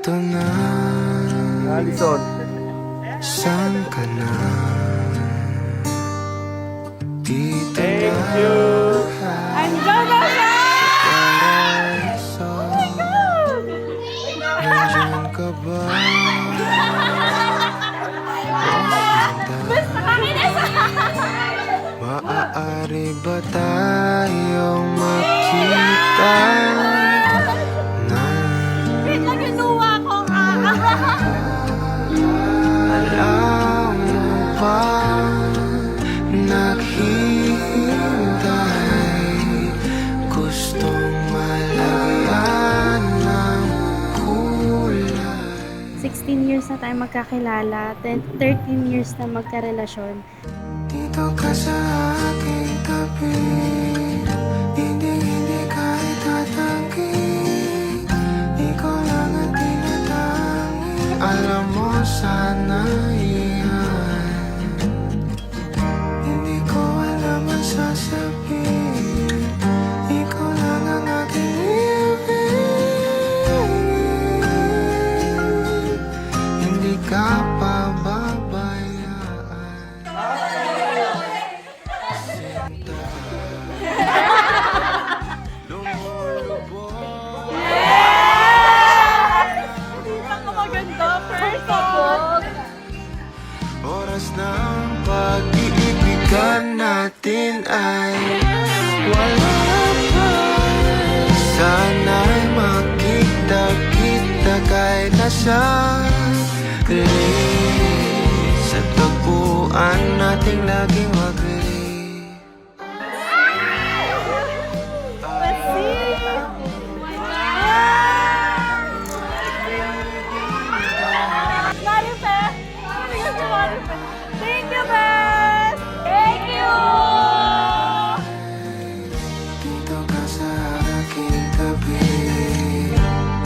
Ito na, Alison. saan ka na? Dito Thank na you. Andiyan na siya! paraiso. Nandiyan ka ba? Basta kami na sa... Maaari ba tayong makita na Wait lang, kinuha ko ka! alam mo ba naghihintay gustong malagyan ng kulay 16 years na tayo magkakilala, 13 years na magkarelasyon. dito ka sa aking tabi hindi ka itatanggi ikaw lang ang tinatangi alam mo sana iyan hindi ko alam ang sasabihin ikaw lang ang aking ibig hindi ka pababayaan Ang maganda, perfect! Oras ng pag-iibigan natin ay wala pa. Sana'y makita-kita kahit nasa galing sa tagpuan nating laging magli. Marife! Thank you, Bes! Thank you! Dito ka sa aking tabi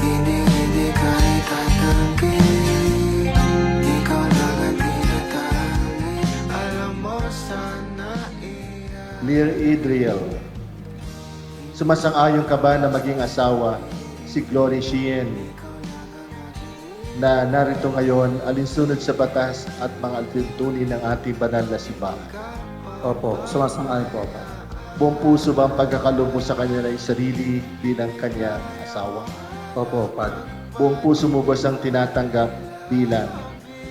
hindi ka itatanggi ikaw lang ang tinatangi alam mo sana iyan Dear Adriel, sumasang-ayon ka ba na maging asawa si Glory Sheehan na narito ngayon alinsunod sa batas at mga tuntunin ng ating banal na simbahan? Opo, sumasang-ayon po ako. Buong puso ba ang pagkakaloob mo sa kanya na sarili bilang kanyang asawa? Opo, Padre. Buong puso mo ba siyang tinatanggap bilang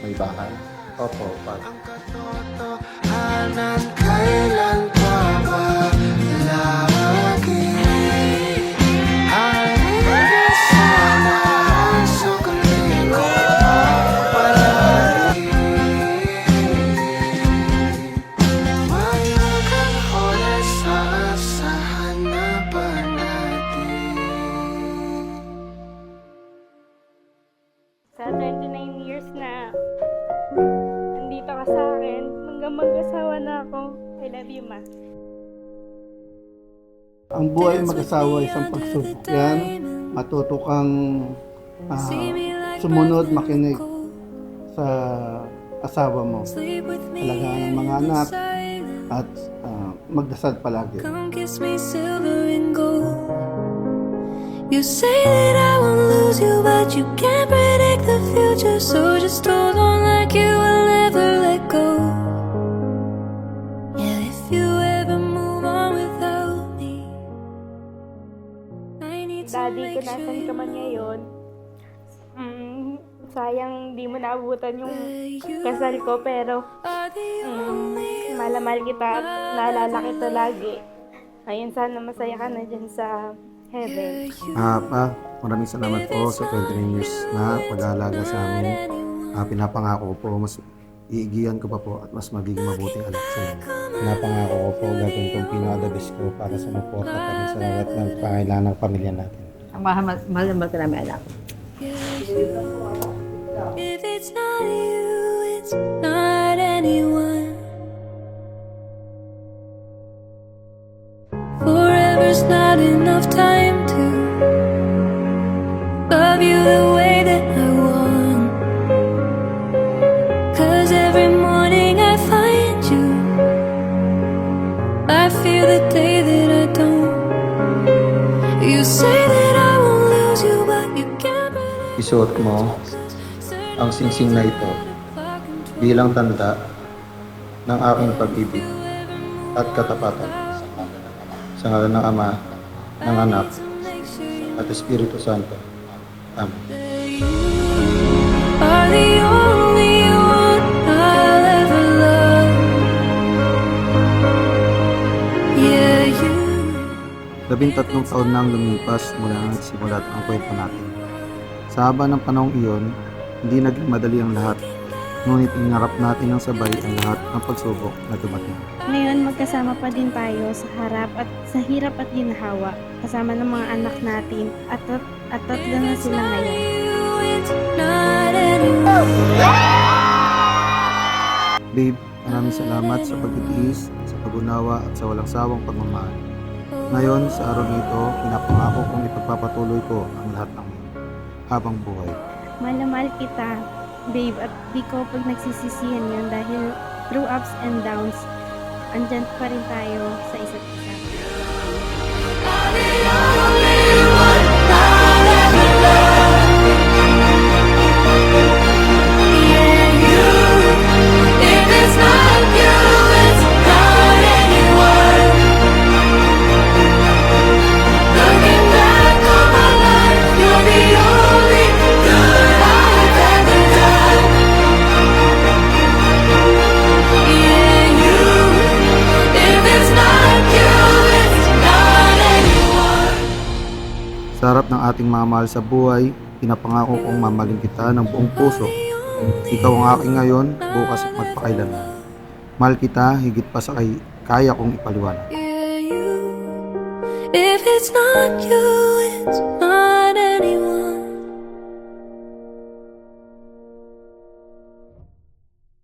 may bahay? Opo, Padre. katotohanan kailan pa ba lagi hanggang sana ang sukli ko palagi wag kang huli sa hanapan natin Sa 29 years na nandito ka sa akin, hanggang mag-asawa na ako. I love you, Ma. Ang buhay mag-asawa ay isang pagsubok. Yan, matuto kang sumunod, makinig sa asawa mo. Alagaan ang mga anak at magdasal palagi. Come kiss me silver and gold. You say that I won't lose you, but you can't predict the future. So just hold on like you will never let go. Yeah, if you ever move on without me, I need to Daddy ko, make sure nasan ka man ngayon? Sayang di mo naabutan yung kasal ko, pero are the only mahal kita at naalala kita lagi. Ayun, sana masaya ka na dyan sa heaven. Pa, maraming salamat po sa 29 years na pag-aalaga sa amin. Pinapangako po, mas iigihan ko pa po at mas magiging mabuting anak sa inyo. Pinapangako ko po, gagawin kong pinaka-the-best ko para sa suporta pa rin sa lahat ng pangailangan ng pamilya natin. Ang mahal naman ka namin anak. If it's not you, it's not anyone. Forever's not enough time to love you the way that I want. 'Cause every morning I find you, I feel the day that I don't. You say that I won't lose you, but you can't believe. isuot mo ang singsing na ito bilang tanda ng aking pag-ibig at katapatan sa ngalan ng Ama, ng Anak, at Espiritu Santo. Amen. Are the only one I'll ever love. Yeah, you. 13 taon na ang lumipas mula nang nagsimulat ang kwento natin. Sa haba ng panahong iyon, hindi naging madali ang lahat. Ngunit inarap natin ng sabay ang lahat ng pagsubok na dumating. Ngayon magkasama pa din tayo sa harap at sa hirap at ginhawa. Kasama ng mga anak natin at tatlo na sila ngayon. It's not anymore. Babe, maraming salamat sa pagtitiis, sa pag-unawa at sa walang sawang pagmamahal. Ngayon, sa araw nito, pinapangako kong ipagpapatuloy ko ang lahat ng iyon habang buhay. Mahal na mahal kita, babe, at di ko pag nagsisisihan yun dahil through ups and downs, andyan pa rin tayo sa isa't isa. Yeah, you. If it's not you, it's not anyone. Looking back on my life, you're the only good I've ever done. Yeah, you. If it's not you, it's not anyone. Sa harap ng ating mga mahal sa buhay, pinapangako kong mamahalin kita ng buong puso. Ikaw ang aking ngayon, bukas at magpakailanman. Mahal kita higit pa sa kaya kong ipaliwanag. Yeah, you. If it's not you, it's not anyone.